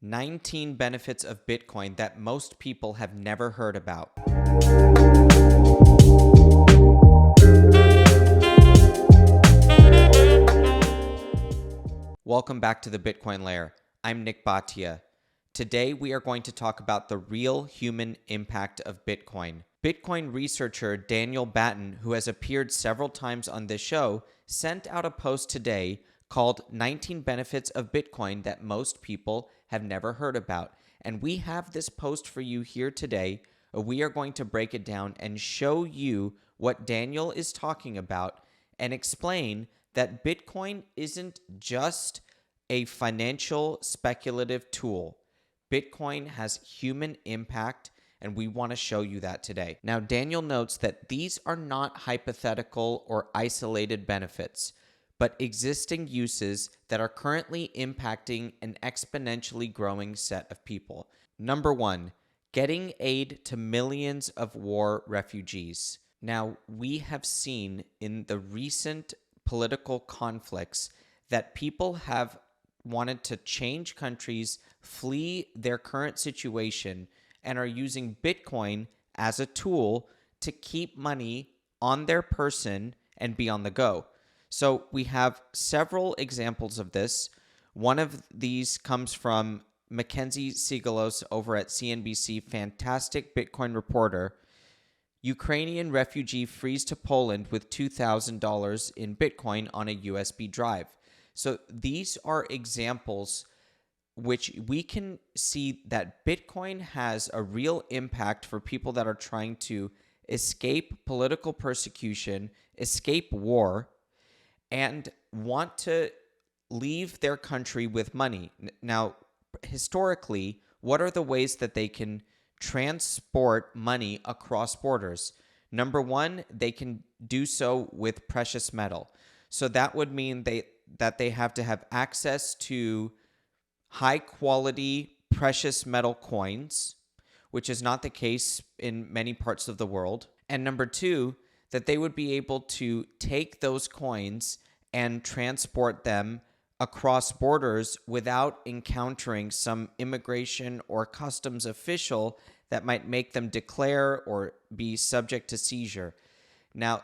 19 benefits of Bitcoin that most people have never heard about. Welcome back to the Bitcoin Layer. I'm Nick Bhatia. Today we are going to talk about the real human impact of Bitcoin. Bitcoin researcher Daniel Batten, who has appeared several times on this show, sent out a post today called 19 Benefits of Bitcoin that most people have never heard about. And we have this post for you here today. We are going to break it down and show you what Daniel is talking about and explain that Bitcoin isn't just a financial speculative tool. Bitcoin has human impact, and we want to show you that today. Now, Daniel notes that these are not hypothetical or isolated benefits, but existing uses that are currently impacting an exponentially growing set of people. Number one, getting aid to millions of war refugees. Now, we have seen in the recent political conflicts that people have wanted to change countries, flee their current situation, and are using Bitcoin as a tool to keep money on their person and be on the go. So we have several examples of this. One of these comes from Mackenzie Sigalos over at CNBC, fantastic Bitcoin reporter. Ukrainian refugee frees to Poland with $2,000 in Bitcoin on a USB drive. So these are examples which we can see that Bitcoin has a real impact for people that are trying to escape political persecution, escape war, and want to leave their country with money. Now, historically, what are the ways that they can transport money across borders? Number one, they can do so with precious metal. So that would mean that they have to have access to high quality precious metal coins, which is not the case in many parts of the world. And number two, that they would be able to take those coins and transport them across borders without encountering some immigration or customs official that might make them declare or be subject to seizure. Now,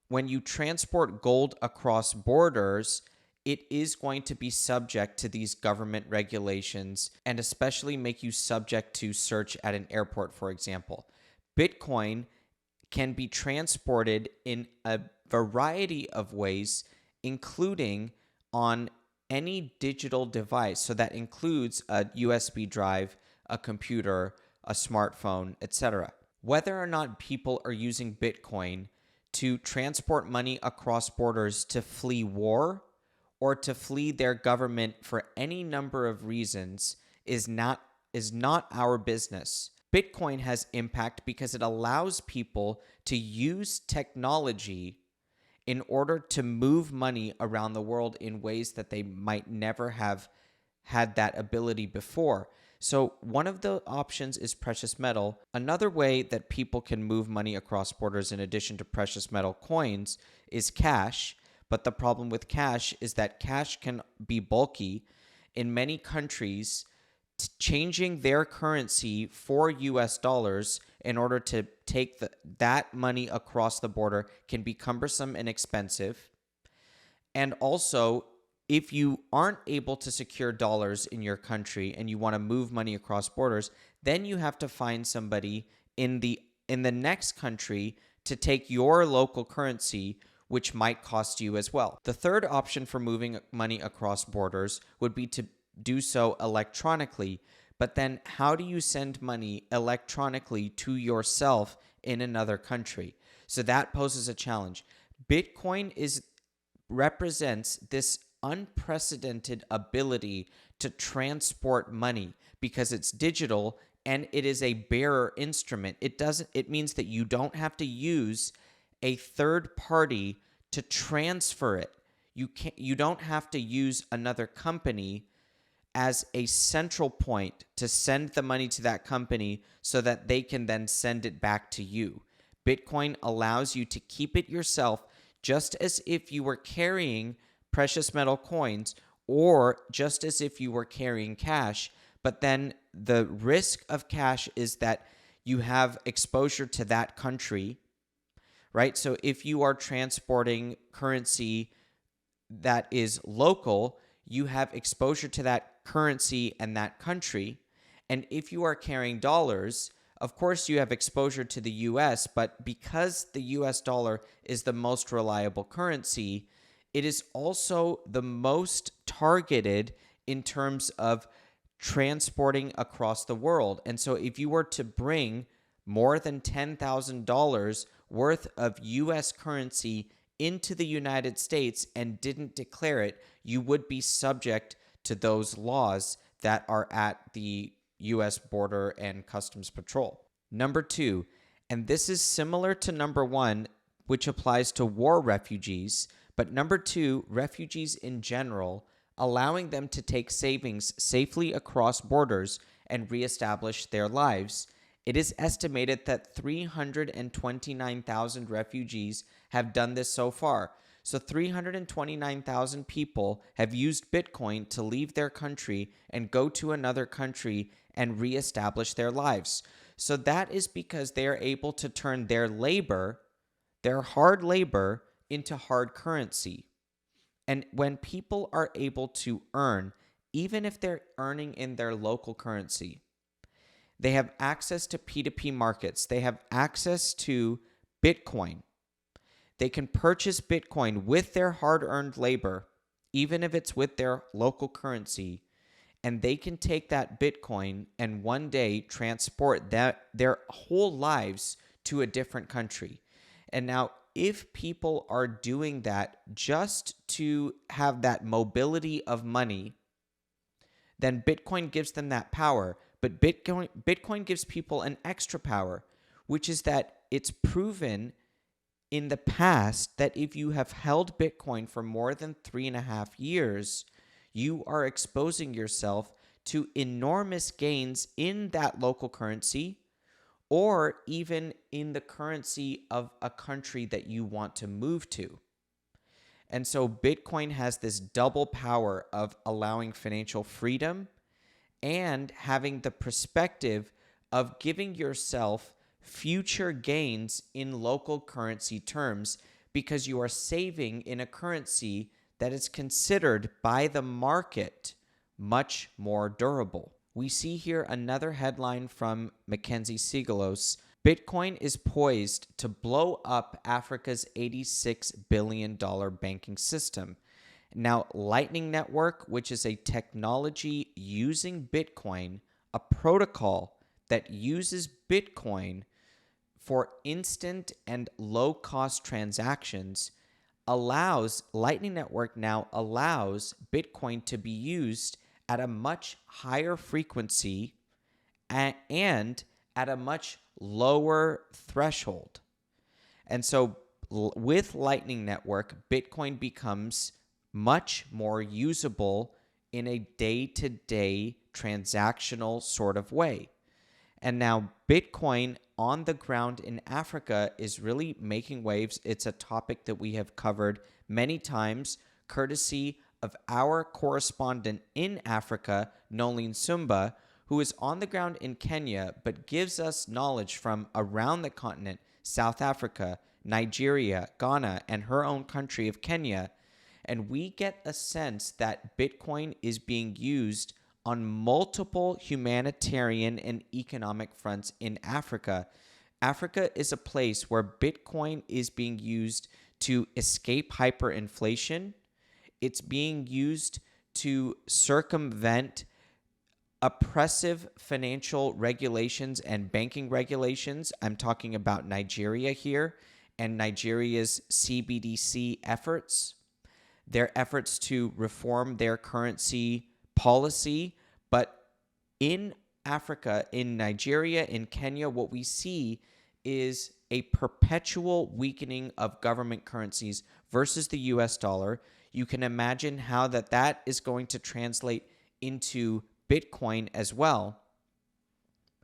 when you transport gold across borders, it is going to be subject to these government regulations and especially make you subject to search at an airport, for example. Bitcoin can be transported in a variety of ways, including on any digital device. So that includes a USB drive, a computer, a smartphone, etc. Whether or not people are using Bitcoin to transport money across borders to flee war or to flee their government for any number of reasons is not our business. Bitcoin has impact because it allows people to use technology in order to move money around the world in ways that they might never have had that ability before. So one of the options is precious metal. Another way that people can move money across borders in addition to precious metal coins is cash. But the problem with cash is that cash can be bulky. In many countries, changing their currency for US dollars in order to take that money across the border can be cumbersome and expensive. And also, if you aren't able to secure dollars in your country and you want to move money across borders, then you have to find somebody in the next country to take your local currency, which might cost you as well. The third option for moving money across borders would be to do so electronically. But then how do you send money electronically to yourself in another country? So that poses a challenge. Bitcoin represents this unprecedented ability to transport money because it's digital and it is a bearer instrument. It means that you don't have to use a third party to transfer it. You don't have to use another company as a central point to send the money to that company so that they can then send it back to you. Bitcoin allows you to keep it yourself just as if you were carrying precious metal coins or just as if you were carrying cash, But then the risk of cash is that you have exposure to that country, right? So if you are transporting currency that is local, you have exposure to that currency and that country. And if you are carrying dollars, of course you have exposure to the US, but because the US dollar is the most reliable currency, it is also the most targeted in terms of transporting across the world. And so if you were to bring more than $10,000 worth of US currency into the United States and didn't declare it, you would be subject to those laws that are at the US Border and Customs Patrol. Number 2, and this is similar to number 1, which applies to war refugees, but number 2, refugees in general, allowing them to take savings safely across borders and reestablish their lives. It is estimated that 329,000 refugees have done this so far. So 329,000 people have used Bitcoin to leave their country and go to another country and reestablish their lives. So that is because they are able to turn their labor, their hard labor, into hard currency. And when people are able to earn, even if they're earning in their local currency, they have access to P2P markets. They have access to Bitcoin. They can purchase Bitcoin with their hard-earned labor, even if it's with their local currency, and they can take that Bitcoin and one day transport their whole lives to a different country. And now, if people are doing that just to have that mobility of money, then Bitcoin gives them that power. But Bitcoin gives people an extra power, which is that it's proven in the past that if you have held Bitcoin for more than 3.5 years, you are exposing yourself to enormous gains in that local currency or even in the currency of a country that you want to move to. And so Bitcoin has this double power of allowing financial freedom and having the perspective of giving yourself future gains in local currency terms because you are saving in a currency that is considered by the market much more durable. We see here another headline from Mackenzie Sigalos. Bitcoin is poised to blow up Africa's $86 billion banking system. Now, Lightning Network, which is a technology using Bitcoin, a protocol that uses Bitcoin for instant and low-cost transactions, Lightning Network now allows Bitcoin to be used at a much higher frequency and at a much lower threshold. And so with Lightning Network, Bitcoin becomes much more usable in a day-to-day transactional sort of way. And now Bitcoin on the ground in Africa is really making waves. It's a topic that we have covered many times, courtesy of our correspondent in Africa, Nolene Sumba, who is on the ground in Kenya, but gives us knowledge from around the continent, South Africa, Nigeria, Ghana, and her own country of Kenya. And we get a sense that Bitcoin is being used on multiple humanitarian and economic fronts in Africa. Africa is a place where Bitcoin is being used to escape hyperinflation. It's being used to circumvent oppressive financial regulations and banking regulations. I'm talking about Nigeria here and Nigeria's CBDC efforts, their efforts to reform their currency policy. But in Africa, in Nigeria, in Kenya, what we see is a perpetual weakening of government currencies versus the US dollar. You can imagine how that is going to translate into Bitcoin as well.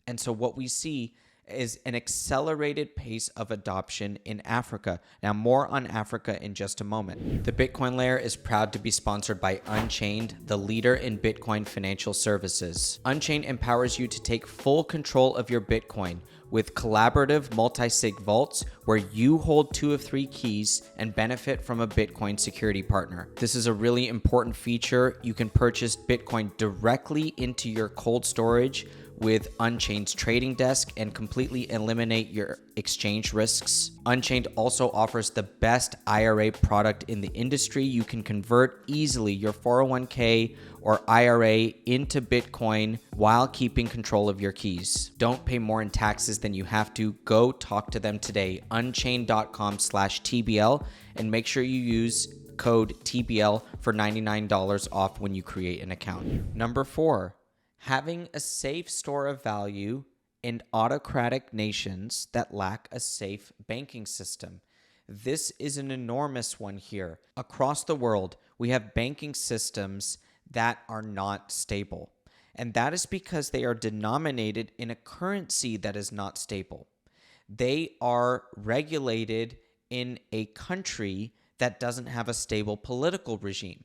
And so what we see is an accelerated pace of adoption in Africa. Now, more on Africa in just a moment. The Bitcoin Layer is proud to be sponsored by Unchained, the leader in Bitcoin financial services. Unchained empowers you to take full control of your Bitcoin with collaborative multi-sig vaults where you hold 2 of 3 keys and benefit from a Bitcoin security partner. This is a really important feature. You can purchase Bitcoin directly into your cold storage with Unchained's trading desk and completely eliminate your exchange risks. Unchained also offers the best IRA product in the industry. You can convert easily your 401k or IRA into Bitcoin while keeping control of your keys. Don't pay more in taxes than you have to. Go talk to them today, unchained.com/TBL, and make sure you use code TBL for $99 off when you create an account. Number 4, having a safe store of value in autocratic nations that lack a safe banking system. This is an enormous one here. Across the world, we have banking systems that are not stable. And that is because they are denominated in a currency that is not stable. They are regulated in a country that doesn't have a stable political regime.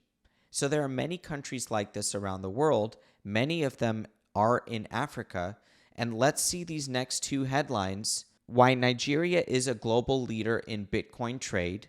So there are many countries like this around the world. Many of them are in Africa. And let's see these next 2 headlines. Why Nigeria is a global leader in Bitcoin trade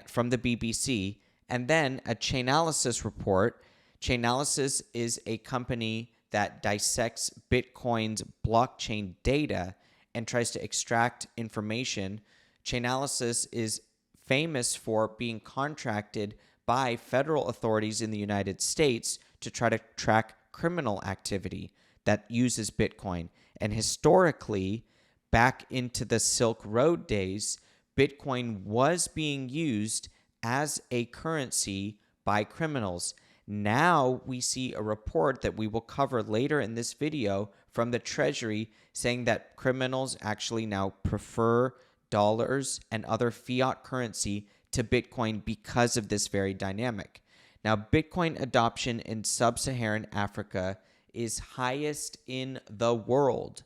from the BBC. And then a Chainalysis report. Chainalysis is a company that dissects Bitcoin's blockchain data and tries to extract information. Chainalysis is famous for being contracted by federal authorities in the United States to try to track criminal activity that uses Bitcoin. And historically, back into the Silk Road days, Bitcoin was being used as a currency by criminals. Now we see a report that we will cover later in this video from the Treasury saying that criminals actually now prefer dollars and other fiat currency to Bitcoin because of this very dynamic. Now, Bitcoin adoption in sub-Saharan Africa is highest in the world.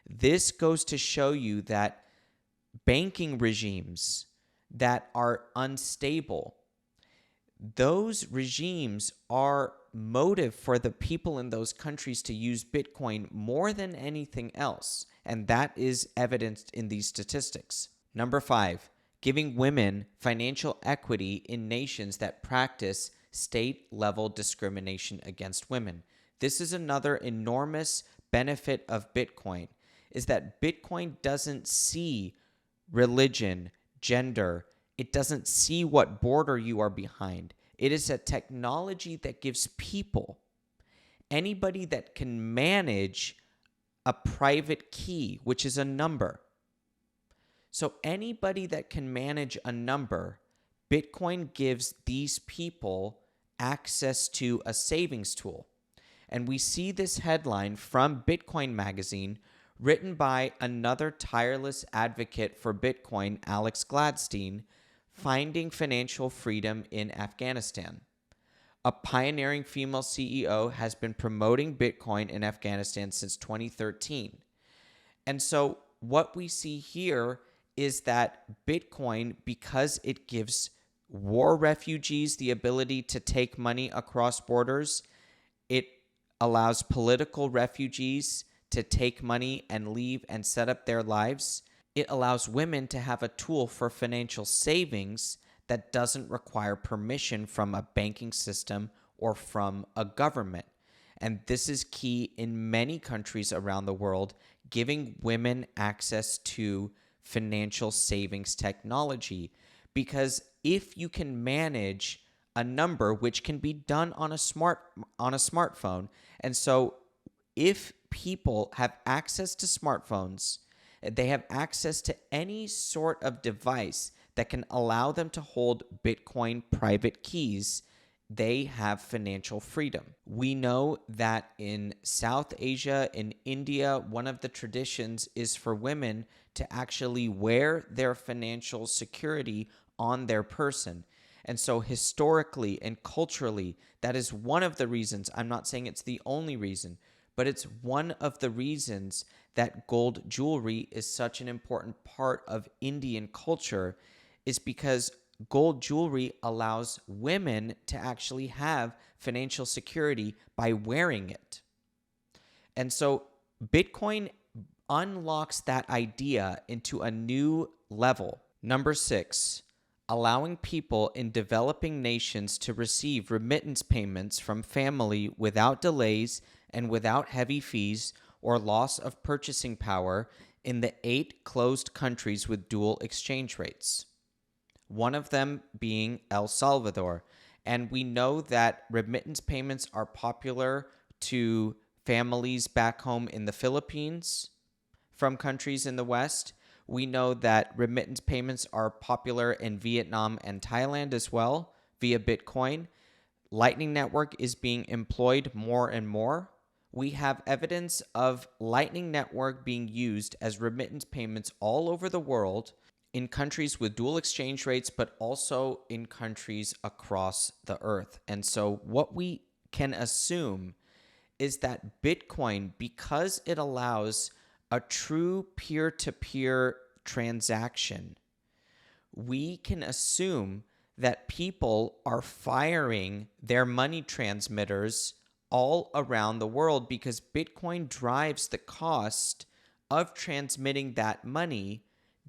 This goes to show you that banking regimes that are unstable, those regimes are motive for the people in those countries to use Bitcoin more than anything else. And that is evidenced in these statistics. Number 5, giving women financial equity in nations that practice state-level discrimination against women. This is another enormous benefit of Bitcoin, is that Bitcoin doesn't see religion, gender. It doesn't see what border you are behind. It is a technology that gives people, anybody that can manage a private key, which is a number. So anybody that can manage a number, Bitcoin gives these people access to a savings tool. And we see this headline from Bitcoin Magazine, written by another tireless advocate for Bitcoin, Alex Gladstein, Finding Financial Freedom in Afghanistan. A pioneering female CEO has been promoting Bitcoin in Afghanistan since 2013. And so what we see here is that Bitcoin, because it gives war refugees the ability to take money across borders, it allows political refugees to take money and leave and set up their lives. It allows women to have a tool for financial savings that doesn't require permission from a banking system or from a government. And this is key in many countries around the world, giving women access to financial savings technology. Because if you can manage a number, which can be done on a smartphone, and so if people have access to smartphones, they have access to any sort of device that can allow them to hold Bitcoin private keys, they have financial freedom. We know that in South Asia, in India, one of the traditions is for women to actually wear their financial security on their person. And so historically and culturally, that is one of the reasons, I'm not saying it's the only reason, but it's one of the reasons that gold jewelry is such an important part of Indian culture, is because gold jewelry allows women to actually have financial security by wearing it. And so Bitcoin unlocks that idea into a new level. Number 6, allowing people in developing nations to receive remittance payments from family without delays and without heavy fees or loss of purchasing power in the 8 closed countries with dual exchange rates. One of them being El Salvador. And we know that remittance payments are popular to families back home in the Philippines from countries in the West. We know that remittance payments are popular in Vietnam and Thailand as well via Bitcoin. Lightning Network is being employed more and more. We have evidence of Lightning Network being used as remittance payments all over the world in countries with dual exchange rates, but also in countries across the earth. And so what we can assume is that Bitcoin, because it allows a true peer-to-peer transaction, we can assume that people are firing their money transmitters all around the world because Bitcoin drives the cost of transmitting that money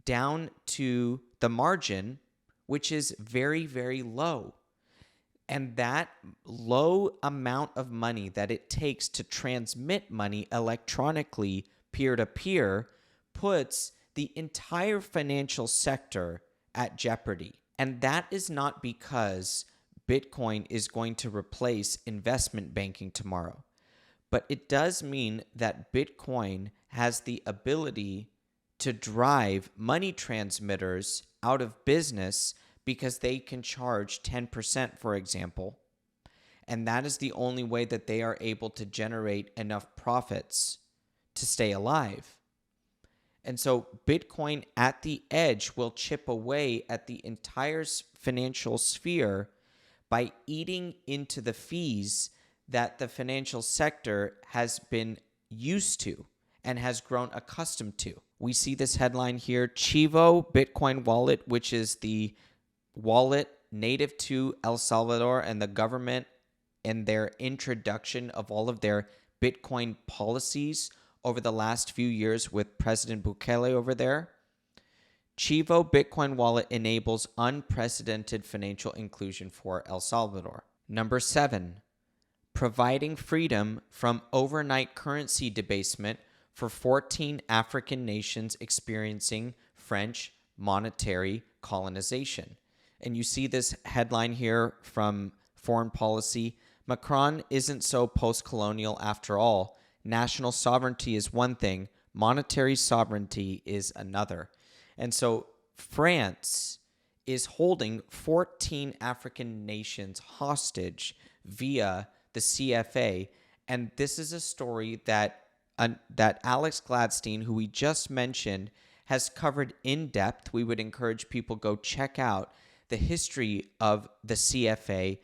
down to the margin, which is very, very low. And that low amount of money that it takes to transmit money electronically peer-to-peer puts the entire financial sector at jeopardy. And that is not because Bitcoin is going to replace investment banking tomorrow. But it does mean that Bitcoin has the ability to drive money transmitters out of business because they can charge 10%, for example. And that is the only way that they are able to generate enough profits to stay alive. And so Bitcoin at the edge will chip away at the entire financial sphere by eating into the fees that the financial sector has been used to and has grown accustomed to. We see this headline here, Chivo Bitcoin wallet, which is the wallet native to El Salvador and the government and their introduction of all of their Bitcoin policies over the last few years with President Bukele over there. Chivo Bitcoin wallet enables unprecedented financial inclusion for El Salvador. Number 7, providing freedom from overnight currency debasement for 14 African nations experiencing French monetary colonization. And you see this headline here from Foreign Policy. Macron isn't so post-colonial after all. National sovereignty is one thing, monetary sovereignty is another. And so France is holding 14 African nations hostage via the CFA. And this is a story that Alex Gladstein, who we just mentioned, has covered in depth. We would encourage people go check out the history of the CFA.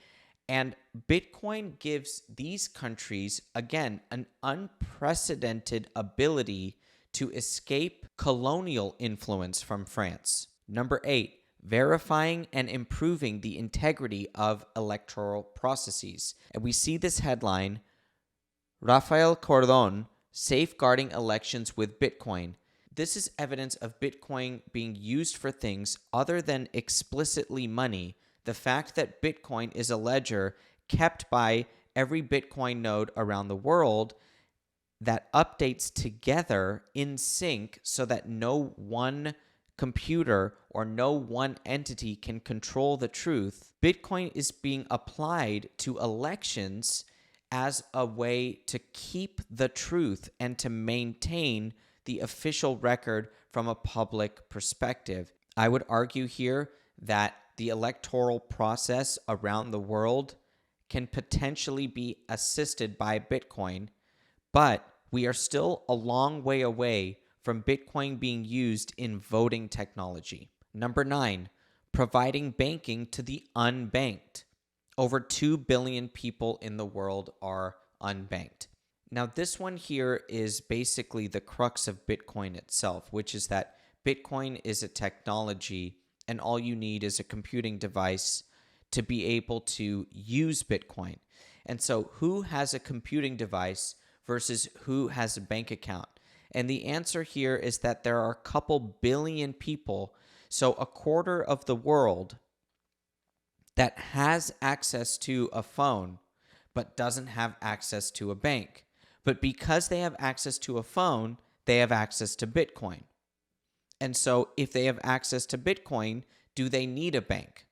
And Bitcoin gives these countries, again, an unprecedented ability to escape colonial influence from France. Number 8, verifying and improving the integrity of electoral processes. And we see this headline, Rafael Cordon, safeguarding elections with Bitcoin. This is evidence of Bitcoin being used for things other than explicitly money. The fact that Bitcoin is a ledger kept by every Bitcoin node around the world that updates together in sync so that no one computer or no one entity can control the truth. Bitcoin is being applied to elections as a way to keep the truth and to maintain the official record from a public perspective. I would argue here that the electoral process around the world can potentially be assisted by Bitcoin, but we are still a long way away from Bitcoin being used in voting technology. Number 9, providing banking to the unbanked. Over 2 billion people in the world are unbanked. Now, this one here is basically the crux of Bitcoin itself, which is that Bitcoin is a technology and all you need is a computing device to be able to use Bitcoin. And so, who has a computing device versus who has a bank account? And the answer here is that there are a couple billion people, so a quarter of the world, that has access to a phone but doesn't have access to a bank. But because they have access to a phone, they have access to Bitcoin. And so if they have access to Bitcoin, do they need a bank?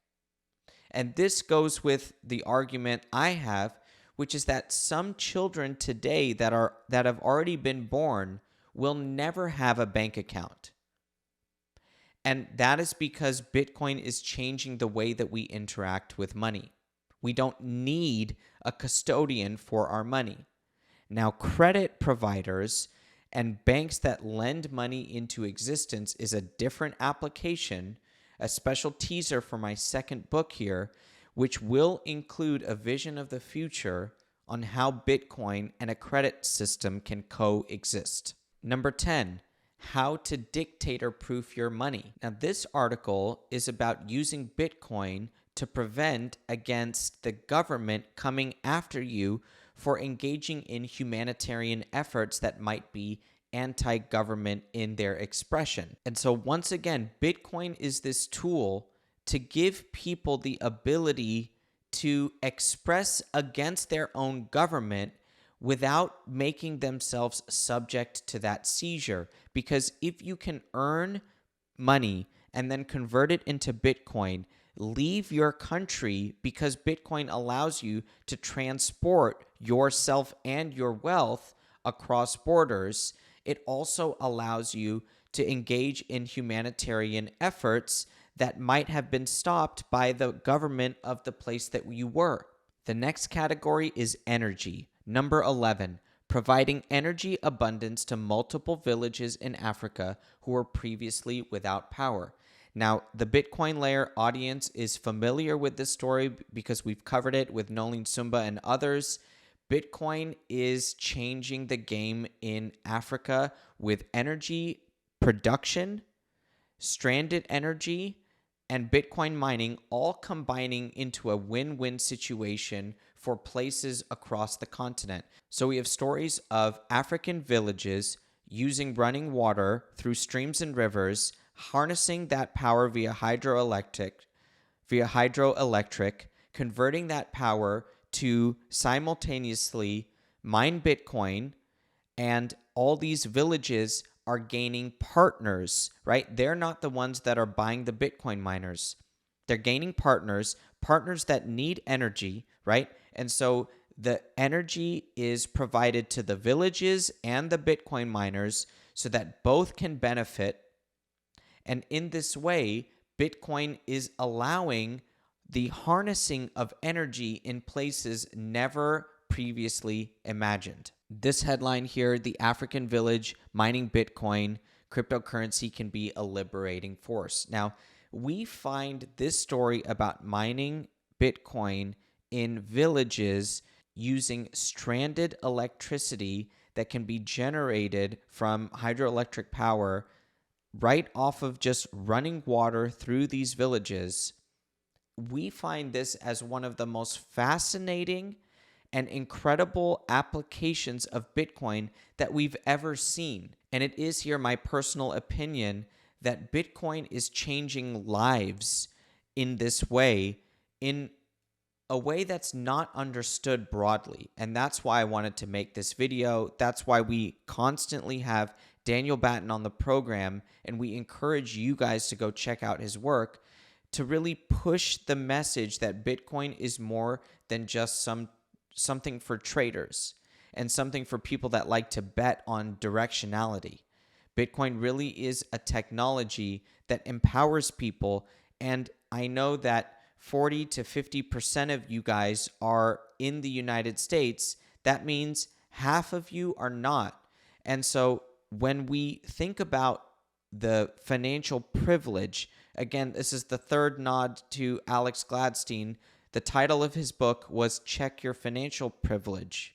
And this goes with the argument I have, which is that some children today that have already been born will never have a bank account. And that is because Bitcoin is changing the way that we interact with money. We don't need a custodian for our money. Now, credit providers and banks that lend money into existence is a different application, a special teaser for my second book here, which will include a vision of the future on how Bitcoin and a credit system can coexist. Number 10, how to dictator-proof your money. Now, this article is about using Bitcoin to prevent against the government coming after you for engaging in humanitarian efforts that might be anti-government in their expression. And so once again, Bitcoin is this tool to give people the ability to express against their own government without making themselves subject to that seizure. Because if you can earn money and then convert it into Bitcoin, leave your country, because Bitcoin allows you to transport yourself and your wealth across borders. It also allows you to engage in humanitarian efforts that might have been stopped by the government of the place that you were. The next category is energy. Number 11, providing energy abundance to multiple villages in Africa who were previously without power. Now, the Bitcoin Layer audience is familiar with this story because we've covered it with Nolene Sumba and others. Bitcoin is changing the game in Africa with energy production, stranded energy, and Bitcoin mining all combining into a win-win situation for places across the continent. So we have stories of African villages using running water through streams and rivers, harnessing that power via hydroelectric, converting that power to simultaneously mine Bitcoin, and all these villages are gaining partners, right? They're not the ones that are buying the Bitcoin miners. They're gaining partners that need energy, right? And so the energy is provided to the villages and the Bitcoin miners so that both can benefit. And in this way, Bitcoin is allowing the harnessing of energy in places never previously imagined. This headline here, the African village mining Bitcoin, cryptocurrency can be a liberating force. Now, we find this story about mining Bitcoin in villages using stranded electricity that can be generated from hydroelectric power right off of just running water through these villages. We find this as one of the most fascinating and incredible applications of Bitcoin that we've ever seen. And it is here my personal opinion that Bitcoin is changing lives in this way, in a way that's not understood broadly. And that's why I wanted to make this video. That's why we constantly have Daniel Batten on the program, and we encourage you guys to go check out his work to really push the message that Bitcoin is more than just something for traders and something for people that like to bet on directionality. Bitcoin really is a technology that empowers people, and I know that 40 to 50% of you guys are in the United States. That means half of you are not. And so when we think about the financial privilege, again, this is the third nod to Alex Gladstein. The title of his book was Check Your Financial Privilege.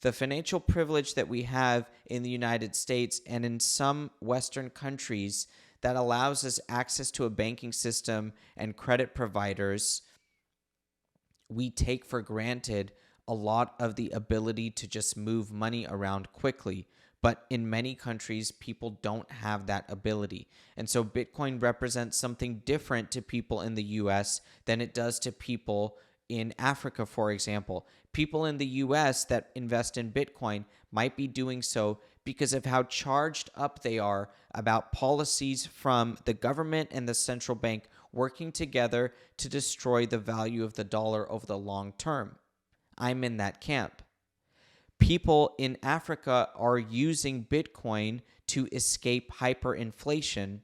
The financial privilege that we have in the United States and in some Western countries that allows us access to a banking system and credit providers, we take for granted a lot of the ability to just move money around quickly. But in many countries, people don't have that ability. And so Bitcoin represents something different to people in the US than it does to people in Africa, for example. People in the US that invest in Bitcoin might be doing so because of how charged up they are about policies from the government and the central bank working together to destroy the value of the dollar over the long term. I'm in that camp. People in Africa are using Bitcoin to escape hyperinflation,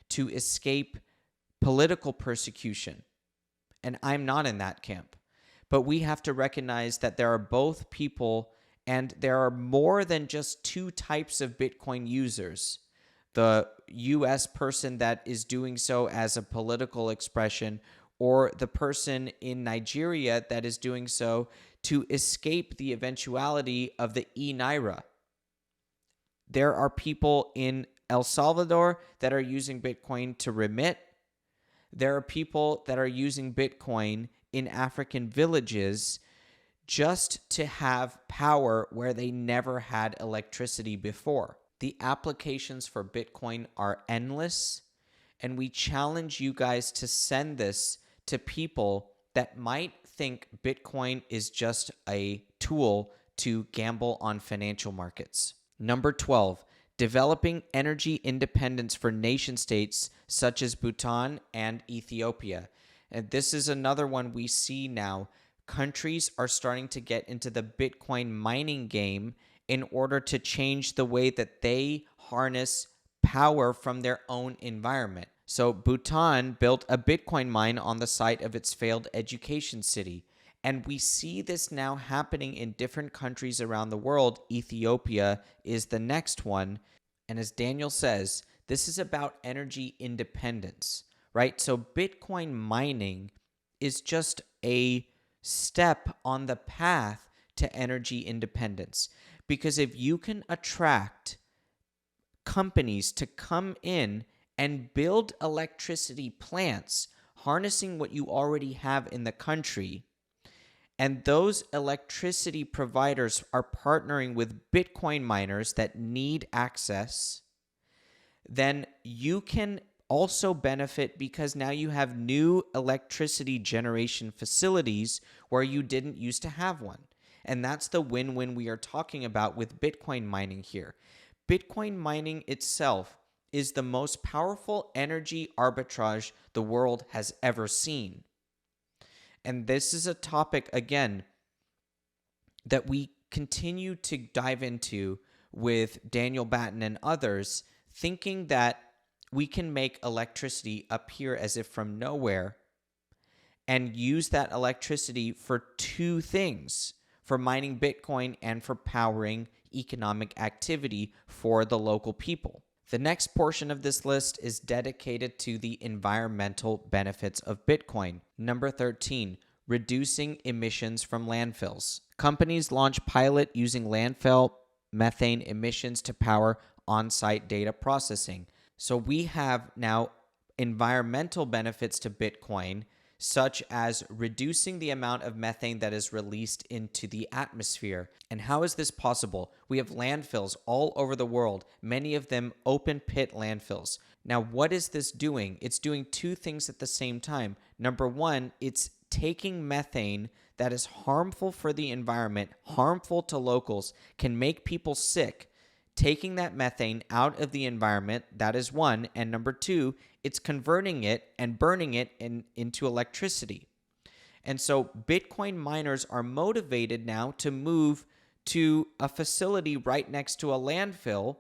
to escape political persecution. And I'm not in that camp. But we have to recognize that there are both people, and there are more than just two types of Bitcoin users. The US person that is doing so as a political expression, or the person in Nigeria that is doing so to escape the eventuality of the e-naira. There are people in El Salvador that are using Bitcoin to remit. There are people that are using Bitcoin in African villages just to have power where they never had electricity before. The applications for Bitcoin are endless, and we challenge you guys to send this to people that might think Bitcoin is just a tool to gamble on financial markets. Number 12, developing energy independence for nation states such as Bhutan and Ethiopia. And this is another one we see now. Countries are starting to get into the Bitcoin mining game in order to change the way that they harness power from their own environment. So Bhutan built a Bitcoin mine on the site of its failed education city. And we see this now happening in different countries around the world. Ethiopia is the next one. And as Daniel says, this is about energy independence, right? So Bitcoin mining is just a step on the path to energy independence. Because if you can attract companies to come in and build electricity plants, harnessing what you already have in the country, and those electricity providers are partnering with Bitcoin miners that need access, then you can also benefit because now you have new electricity generation facilities where you didn't used to have one. And that's the win-win we are talking about with Bitcoin mining here. Bitcoin mining itself is the most powerful energy arbitrage the world has ever seen. And this is a topic, again, that we continue to dive into with Daniel Batten and others, thinking that we can make electricity appear as if from nowhere and use that electricity for two things, for mining Bitcoin and for powering economic activity for the local people. The next portion of this list is dedicated to the environmental benefits of Bitcoin. Number 13, reducing emissions from landfills. Companies launch pilot using landfill methane emissions to power on-site data processing. So we have now environmental benefits to Bitcoin, such as reducing the amount of methane that is released into the atmosphere. And how is this possible? We have landfills all over the world, many of them open pit landfills. Now, what is this doing? It's doing two things at the same time. Number one, it's taking methane that is harmful for the environment, harmful to locals, can make people sick, taking that methane out of the environment. That is one. And number two, it's converting it and burning it into electricity. And so Bitcoin miners are motivated now to move to a facility right next to a landfill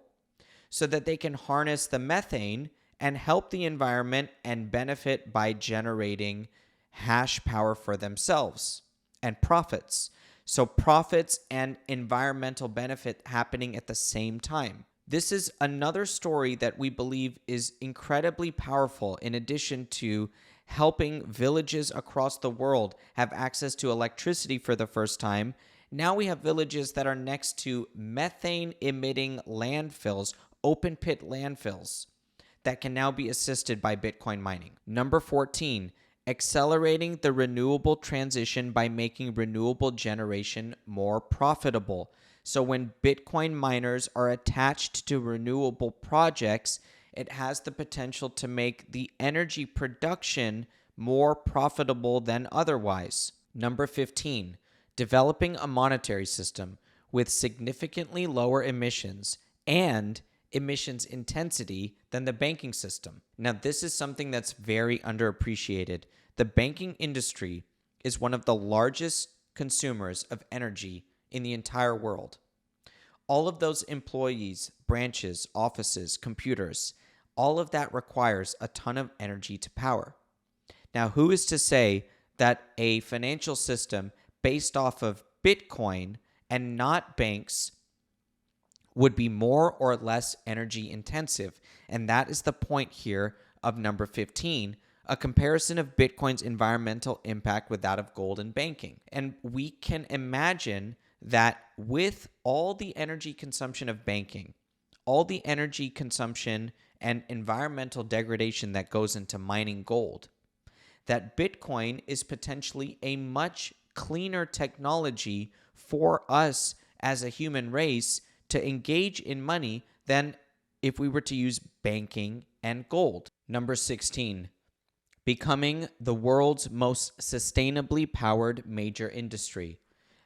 so that they can harness the methane and help the environment and benefit by generating hash power for themselves and profits. So profits and environmental benefit happening at the same time. This is another story that we believe is incredibly powerful, in addition to helping villages across the world have access to electricity for the first time. Now we have villages that are next to methane-emitting landfills, open pit landfills, that can now be assisted by Bitcoin mining. Number 14, accelerating the renewable transition by making renewable generation more profitable. So when Bitcoin miners are attached to renewable projects, it has the potential to make the energy production more profitable than otherwise. Number 15, developing a monetary system with significantly lower emissions and emissions intensity than the banking system. Now, this is something that's very underappreciated. The banking industry is one of the largest consumers of energy in the entire world. All of those employees, branches, offices, computers, all of that requires a ton of energy to power. Now, who is to say that a financial system based off of Bitcoin and not banks would be more or less energy intensive? And that is the point here of number 15, a comparison of Bitcoin's environmental impact with that of gold and banking. And we can imagine that with all the energy consumption of banking, all the energy consumption and environmental degradation that goes into mining gold, that Bitcoin is potentially a much cleaner technology for us as a human race to engage in money than if we were to use banking and gold. Number 16, becoming the world's most sustainably powered major industry.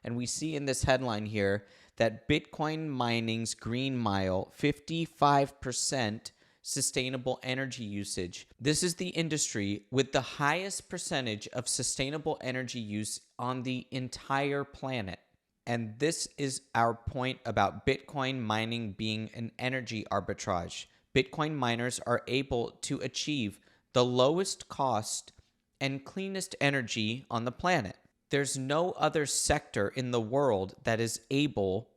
And we see in this headline here that Bitcoin mining's green mile, 55% sustainable energy usage. This is the industry with the highest percentage of sustainable energy use on the entire planet. And this is our point about Bitcoin mining being an energy arbitrage. Bitcoin miners are able to achieve the lowest cost and cleanest energy on the planet. There's no other sector in the world that is able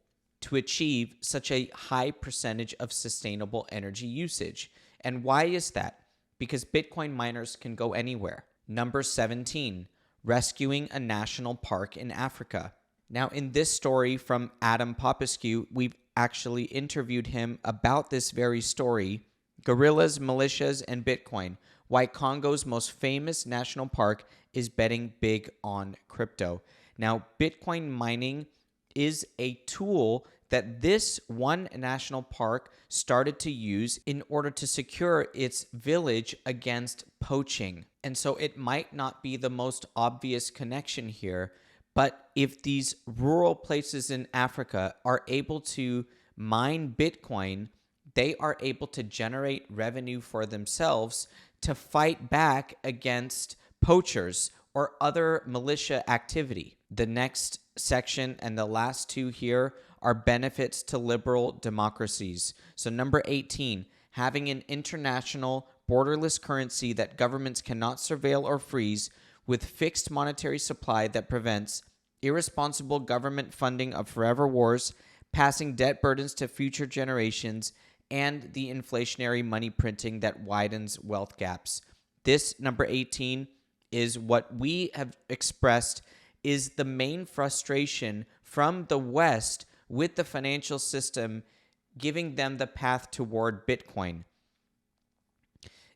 to achieve such a high percentage of sustainable energy usage. And why is that? Because Bitcoin miners can go anywhere. Number 17, rescuing a national park in Africa. Now, in this story from Adam Popescu, we've actually interviewed him about this very story, Guerrillas, Militias, and Bitcoin, why Congo's most famous national park is betting big on crypto. Now, Bitcoin mining is a tool that this one national park started to use in order to secure its village against poaching. And so it might not be the most obvious connection here, but if these rural places in Africa are able to mine Bitcoin, they are able to generate revenue for themselves to fight back against poachers or other militia activity. The next section and the last two here are benefits to liberal democracies. So number 18, having an international borderless currency that governments cannot surveil or freeze with fixed monetary supply that prevents irresponsible government funding of forever wars, passing debt burdens to future generations, and the inflationary money printing that widens wealth gaps. This, number 18, is what we have expressed is the main frustration from the West with the financial system giving them the path toward Bitcoin.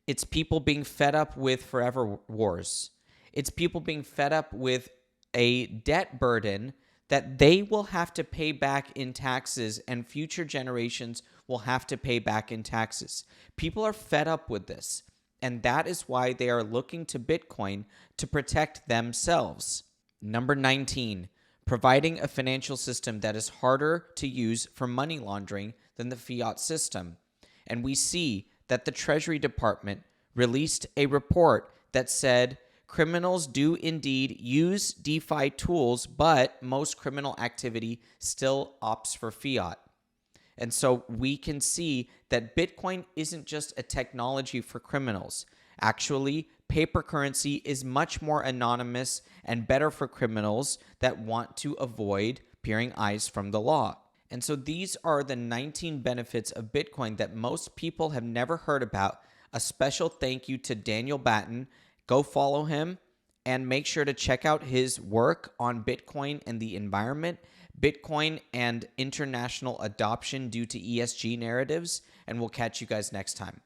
It's people being fed up with forever wars. It's people being fed up with a debt burden that they will have to pay back in taxes and future generations will have to pay back in taxes. People are fed up with this, and that is why they are looking to Bitcoin to protect themselves. Number 19, providing a financial system that is harder to use for money laundering than the fiat system. And we see that the Treasury Department released a report that said criminals do indeed use DeFi tools, but most criminal activity still opts for fiat. And so we can see that Bitcoin isn't just a technology for criminals. Actually, paper currency is much more anonymous and better for criminals that want to avoid peering eyes from the law. And so these are the 19 benefits of Bitcoin that most people have never heard about. A special thank you to Daniel Batten. Go follow him and make sure to check out his work on Bitcoin and the environment, Bitcoin and international adoption due to ESG narratives, and we'll catch you guys next time.